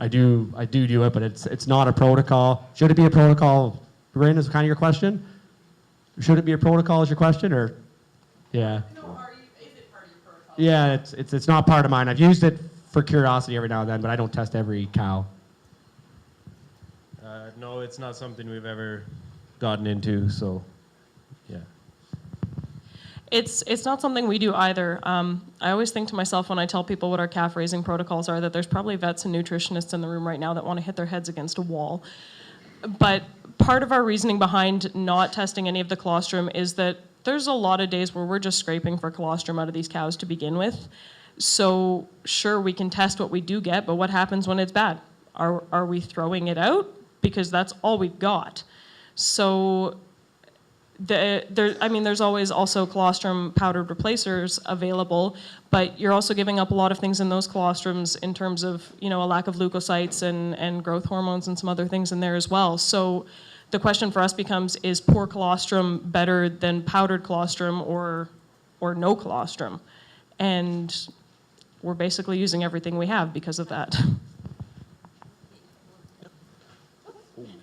do it, but it's not a protocol. Should it be a protocol? Bryn, is kind of your question? Should it be a protocol is your question, or? Yeah. No, is it part of your protocol? Yeah, it's not part of mine. I've used it for curiosity every now and then, but I don't test every cow. No, it's not something we've ever gotten into, so yeah. It's not something we do either. I always think to myself when I tell people what our calf raising protocols are that there's probably vets and nutritionists in the room right now that want to hit their heads against a wall. But part of our reasoning behind not testing any of the colostrum is that there's a lot of days where we're just scraping for colostrum out of these cows to begin with. So sure, we can test what we do get, but what happens when it's bad? Are we throwing it out? Because that's all we've got. So there's always also colostrum powdered replacers available, but you're also giving up a lot of things in those colostrums in terms of, a lack of leukocytes and growth hormones and some other things in there as well. So the question for us becomes, is poor colostrum better than powdered colostrum or no colostrum? And we're basically using everything we have because of that.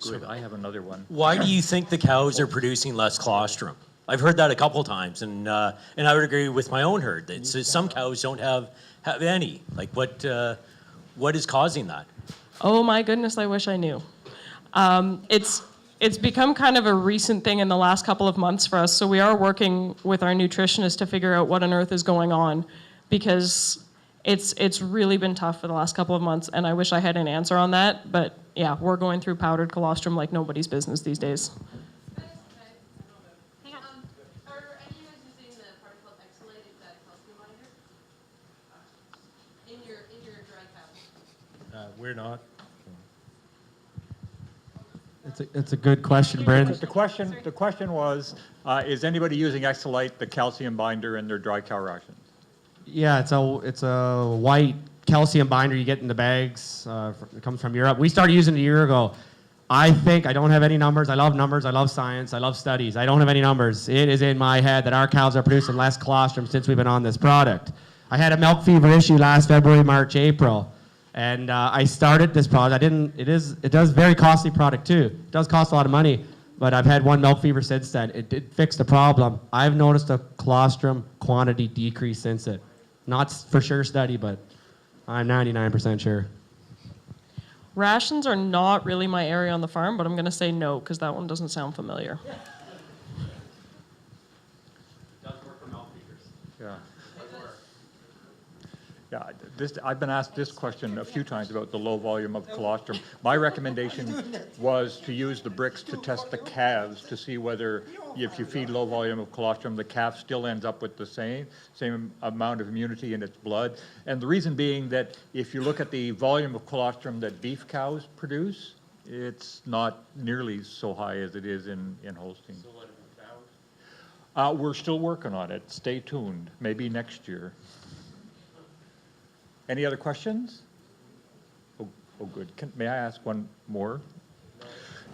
Good, I have another one. Why do you think the cows are producing less colostrum? I've heard that a couple times, and I would agree with my own herd that some cows don't have any. Like, what is causing that? Oh my goodness, I wish I knew. It's become kind of a recent thing in the last couple of months for us, so we are working with our nutritionist to figure out what on earth is going on, because it's really been tough for the last couple of months, and I wish I had an answer on that, but yeah, we're going through powdered colostrum like nobody's business these days. Hang on. Are any of you guys using the particle exilated calcium binder in your dry cows? We're not. It's a good question, Brandon. The question was, is anybody using Exolite, the calcium binder, in their dry cow rations? Yeah, it's a white calcium binder you get in the bags. It comes from Europe. We started using it a year ago. I don't have any numbers. I love numbers. I love science. I love studies. I don't have any numbers. It is in my head that our cows are producing less colostrum since we've been on this product. I had a milk fever issue last February, March, April. And I started this product. It does very costly product too. It does cost a lot of money, but I've had one milk fever since then. It fixed the problem. I've noticed a colostrum quantity decrease since it. Not for sure study, but I'm 99% sure. Rations are not really my area on the farm, but I'm going to say no because that one doesn't sound familiar. Yeah. Yeah, I've been asked this question a few times about the low volume of colostrum. My recommendation was to use the bricks to test the calves to see whether if you feed low volume of colostrum, the calf still ends up with the same amount of immunity in its blood. And the reason being that if you look at the volume of colostrum that beef cows produce, it's not nearly so high as it is in Holstein. So what about cows? We're still working on it. Stay tuned. Maybe next year. Any other questions? Oh good. May I ask one more?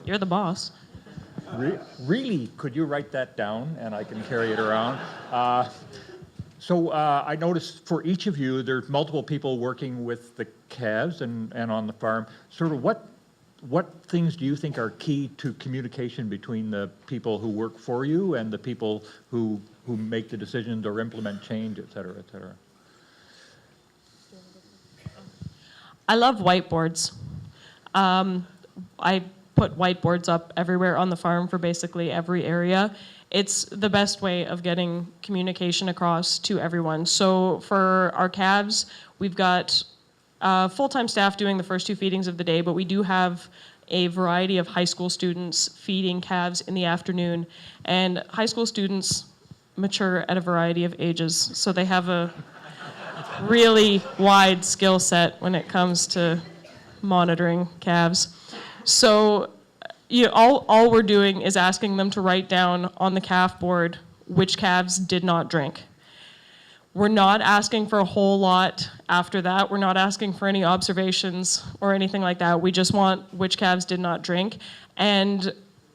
You're the boss. Really? Could you write that down and I can carry it around? So I noticed for each of you, there's multiple people working with the calves and on the farm. Sort of what things do you think are key to communication between the people who work for you and the people who make the decisions or implement change, et cetera, et cetera? I love whiteboards. I put whiteboards up everywhere on the farm for basically every area. It's the best way of getting communication across to everyone. So for our calves, we've got full-time staff doing the first 2 feedings of the day, but we do have a variety of high school students feeding calves in the afternoon. And high school students mature at a variety of ages, so they have a really wide skill set when it comes to monitoring calves. So all we're doing is asking them to write down on the calf board which calves did not drink. We're not asking for a whole lot after that. We're not asking for any observations or anything like that. We just want which calves did not drink. And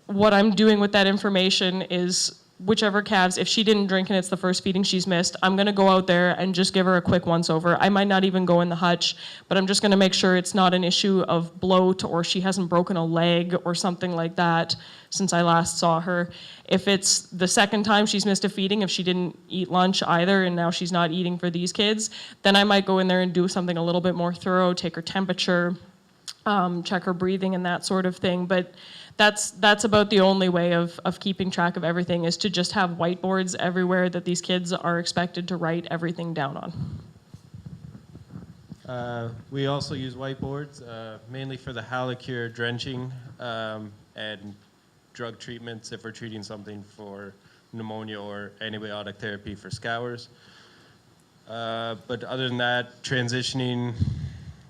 what I'm doing with that information is whichever calves, if she didn't drink and it's the first feeding she's missed, I'm gonna go out there and just give her a quick once over. I might not even go in the hutch, but I'm just gonna make sure it's not an issue of bloat or she hasn't broken a leg or something like that since I last saw her. If it's the second time she's missed a feeding, if she didn't eat lunch either and now she's not eating for these kids, then I might go in there and do something a little bit more thorough, take her temperature, check her breathing and that sort of thing. But that's about the only way of keeping track of everything, is to just have whiteboards everywhere that these kids are expected to write everything down on. We also use whiteboards, mainly for the halocure drenching and drug treatments if we're treating something for pneumonia or antibiotic therapy for scours. But other than that, transitioning,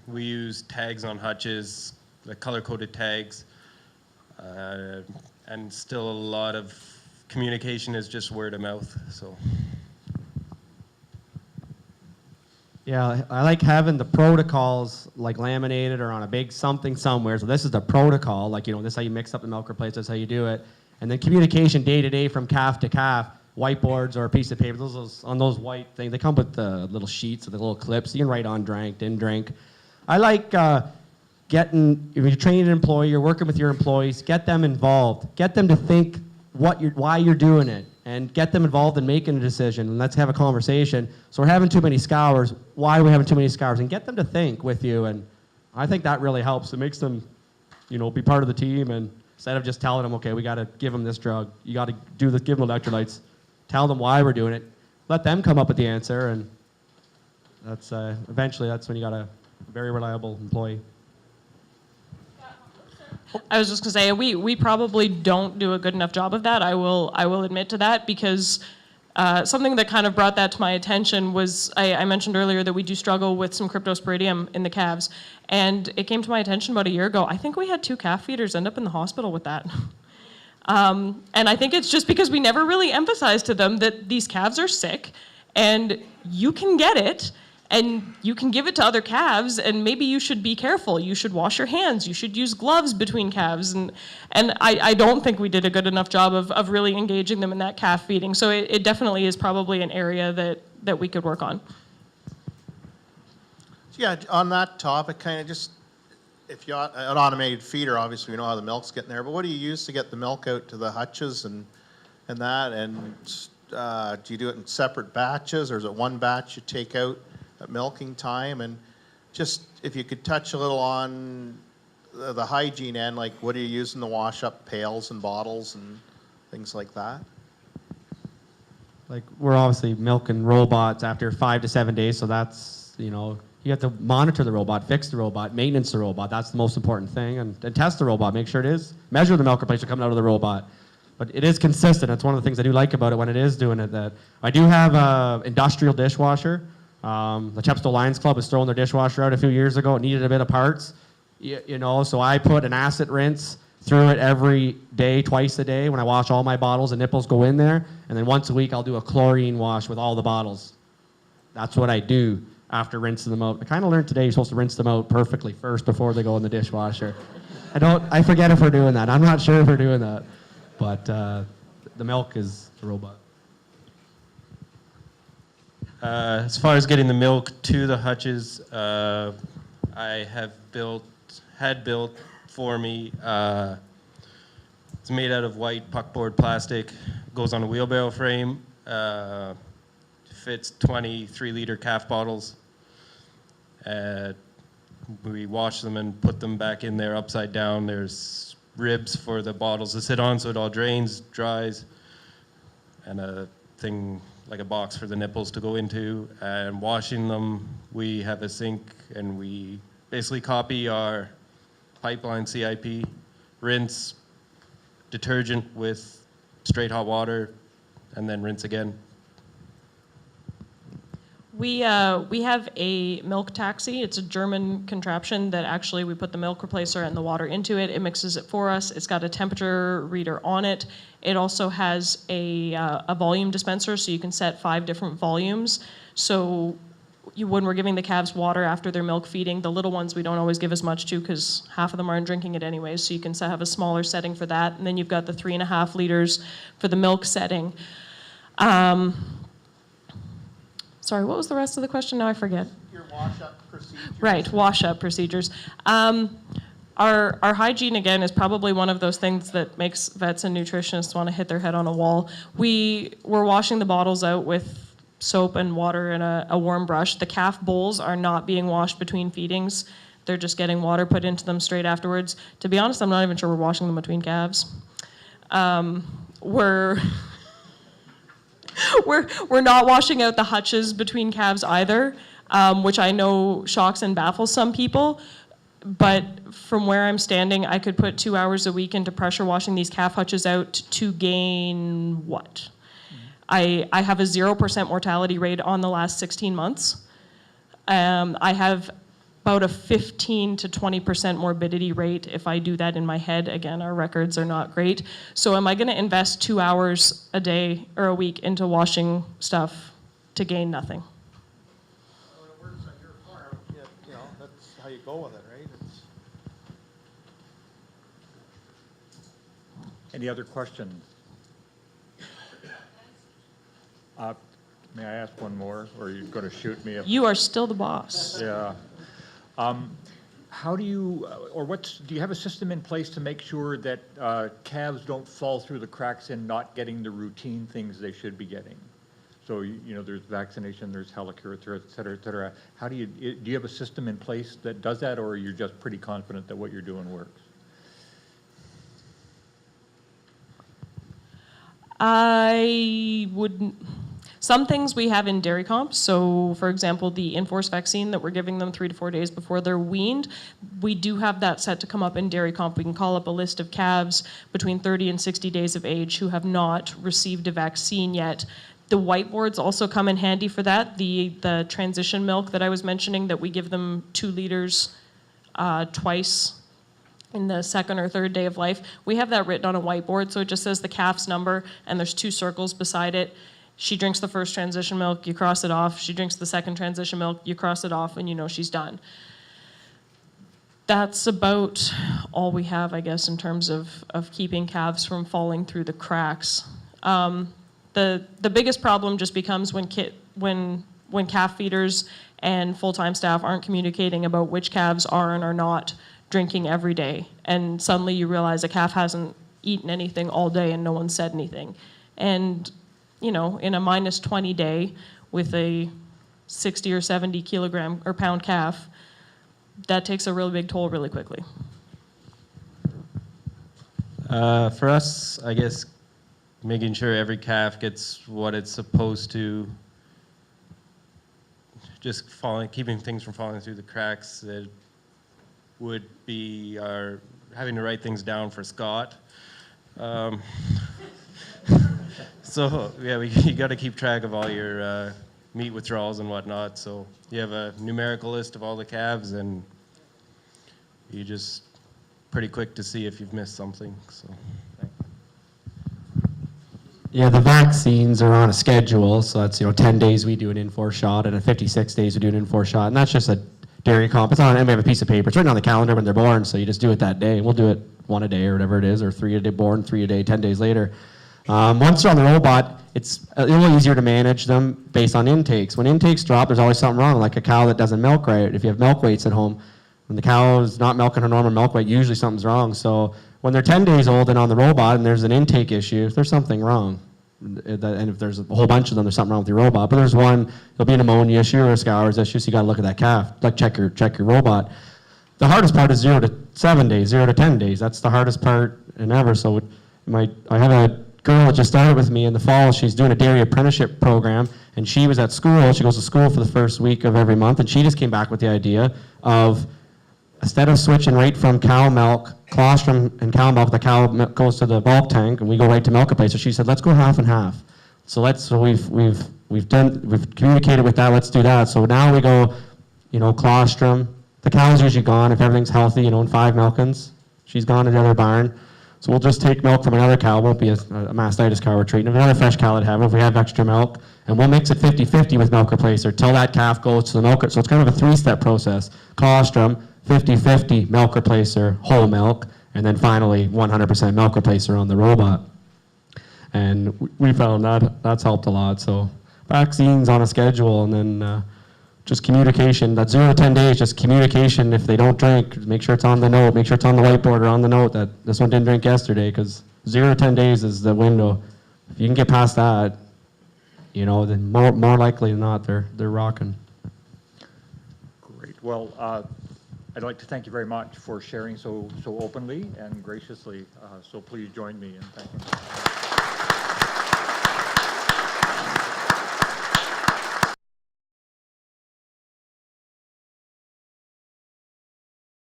we use tags on hutches, the color-coded tags. And still a lot of communication is just word of mouth, so. Yeah, I like having the protocols like laminated or on a big something somewhere. So this is the protocol, like, this is how you mix up the milk replace, that's how you do it. And then communication day to day from calf to calf, whiteboards or a piece of paper, those on those white things, they come with the little sheets or the little clips. You can write on drank, didn't drink. I like if you're training an employee, you're working with your employees, get them involved. Get them to think why you're doing it, and get them involved in making a decision, and let's have a conversation. So we're having too many scours. Why are we having too many scours? And get them to think with you, and I think that really helps. It makes them, be part of the team, and instead of just telling them, okay, we got to give them this drug, you got to do this, give them electrolytes, tell them why we're doing it, let them come up with the answer, and that's eventually that's when you got a very reliable employee. I was just gonna say, we probably don't do a good enough job of that. I will admit to that, because something that kind of brought that to my attention was, I mentioned earlier that we do struggle with some cryptosporidium in the calves, and it came to my attention about a year ago. I think we had 2 calf feeders end up in the hospital with that. And I think it's just because we never really emphasized to them that these calves are sick, and you can get it, and you can give it to other calves, and maybe you should be careful. You should wash your hands. You should use gloves between calves. And I don't think we did a good enough job of really engaging them in that calf feeding. So it definitely is probably an area that we could work on. Yeah, on that topic, kind of just, if you an automated feeder, obviously we know how the milk's getting there, but what do you use to get the milk out to the hutches and that? And do you do it in separate batches, or is it one batch you take out at milking time? And just if you could touch a little on the hygiene end, like what are you using to wash up pails and bottles and things like that? Like, we're obviously milking robots after 5 to 7 days, so that's, you have to monitor the robot, fix the robot, maintenance the robot. That's the most important thing, and test the robot, make sure it is, measure the milk replacer coming out of the robot. But it is consistent. That's one of the things I do like about it when it is doing it. That I do have an industrial dishwasher. The Chepstow Lions Club was throwing their dishwasher out a few years ago. It needed a bit of parts, so I put an acid rinse through it every day, twice a day. When I wash all my bottles, the nipples go in there, and then once a week I'll do a chlorine wash with all the bottles. That's what I do after rinsing them out. I kind of learned today you're supposed to rinse them out perfectly first before they go in the dishwasher. I forget if we're doing that. I'm not sure if we're doing that, but the milk is the robot. As far as getting the milk to the hutches, I had built for me. It's made out of white puckboard plastic, goes on a wheelbarrow frame, fits 20 3-liter calf bottles. We wash them and put them back in there upside down. There's ribs for the bottles to sit on so it all drains, dries, and a thing like a box for the nipples to go into. And washing them, we have a sink and we basically copy our pipeline CIP, rinse, detergent with straight hot water, and then rinse again. We have a milk taxi. It's a German contraption that actually we put the milk replacer and the water into it. It mixes it for us. It's got a temperature reader on it. It also has a volume dispenser, so you can set 5 different volumes. So when we're giving the calves water after their milk feeding, the little ones we don't always give as much to because half of them aren't drinking it anyways. So you can have a smaller setting for that. And then you've got the 3.5 liters for the milk setting. Sorry, what was the rest of the question? Now I forget. Your wash-up procedure. Right, wash-up procedures. Our hygiene, again, is probably one of those things that makes vets and nutritionists want to hit their head on a wall. We're washing the bottles out with soap and water and a warm brush. The calf bowls are not being washed between feedings. They're just getting water put into them straight afterwards. To be honest, I'm not even sure we're washing them between calves. We're not washing out the hutches between calves either, which I know shocks and baffles some people. But from where I'm standing, I could put 2 hours a week into pressure washing these calf hutches out to gain what? I have a 0% mortality rate on the last 16 months. I have about a 15 to 20% morbidity rate if I do that in my head. Again, our records are not great. So am I going to invest 2 hours a day or a week into washing stuff to gain nothing? When it works on your farm, you know, that's how you go with it, right? Any other questions? May I ask one more, or are you going to shoot me? You are still the boss. Yeah. How do you, do you have a system in place to make sure that calves don't fall through the cracks in not getting the routine things they should be getting? So, you know, there's vaccination, there's helicurity, et cetera, et cetera. How do you have a system in place that does that, or are you just pretty confident that what you're doing works? I wouldn't. Some things we have in dairy comps. So, for example, the in-force vaccine that we're giving them 3 to 4 days before they're weaned, we do have that set to come up in dairy comp. We can call up a list of calves between 30 and 60 days of age who have not received a vaccine yet. The whiteboards also come in handy for that. The transition milk that I was mentioning, that we give them 2 liters twice in the 2nd or 3rd day of life, we have that written on a whiteboard, so it just says the calf's number, and there's 2 circles beside it. She drinks the first transition milk, you cross it off. She drinks the second transition milk, you cross it off, and you know she's done. That's about all we have, I guess, in terms of keeping calves from falling through the cracks. The biggest problem just becomes when calf feeders and full-time staff aren't communicating about which calves are and are not drinking every day. And suddenly you realize a calf hasn't eaten anything all day and no one said anything. And you know, in a minus 20 day with a 60 or 70 kilogram or pound calf, that takes a really big toll really quickly. For us, I guess making sure every calf gets what it's supposed to, just keeping things from falling through the cracks, it would be having to write things down for Scott. So yeah, you got to keep track of all your meat withdrawals and whatnot. So you have a numerical list of all the calves, and you just pretty quick to see if you've missed something. So. Yeah, the vaccines are on a schedule, so that's 10 days we do an in-force shot, and at 56 days we do an in-force shot, and that's just a dairy comp. It's on, and we have a piece of paper. It's written on the calendar when they're born, so you just do it that day. We'll do it 1 a day or whatever it is, or 3 a day born, 3 a day, 10 days later. Once they're on the robot, it's a little easier to manage them based on intakes. When intakes drop, there's always something wrong, like a cow that doesn't milk right. If you have milk weights at home, when the cow is not milking her normal milk weight, usually something's wrong. So when they're 10 days old and on the robot and there's an intake issue, there's something wrong. And if there's a whole bunch of them, there's something wrong with your robot. But there's one, there'll be an ammonia issue or a scours issue, so you got to look at that calf, like check your robot. The hardest part is 0 to 7 days, 0 to 10 days. That's the hardest part in ever. So I have a girl that just started with me in the fall. She's doing a dairy apprenticeship program, and she was at school. She goes to school for the first week of every month, and she just came back with the idea of, instead of switching right from cow milk, colostrum and cow milk, the cow goes to the bulk tank, and we go right to milk replacer. She said, let's go half and half. So we've communicated with that. Let's do that. So now we go, colostrum. The cow's usually gone if everything's healthy. In 5 milkings, she's gone to the other barn. So we'll just take milk from another cow. It won't be a mastitis cow we're treating. If another fresh cow that have, if we have extra milk, and we'll mix it 50-50 with milk replacer till that calf goes to the milk. So it's kind of a 3-step process. Colostrum, 50-50 milk replacer, whole milk, and then finally 100% milk replacer on the robot. And we found that's helped a lot. So vaccines on a schedule, and then just communication. That 0 to 10 days, just communication. If they don't drink, make sure it's on the note, make sure it's on the whiteboard or on the note that this one didn't drink yesterday, because 0 to 10 days is the window. If you can get past that, then more likely than not, they're rocking. Great. Well, I'd like to thank you very much for sharing so openly and graciously. So please join me in thanking you.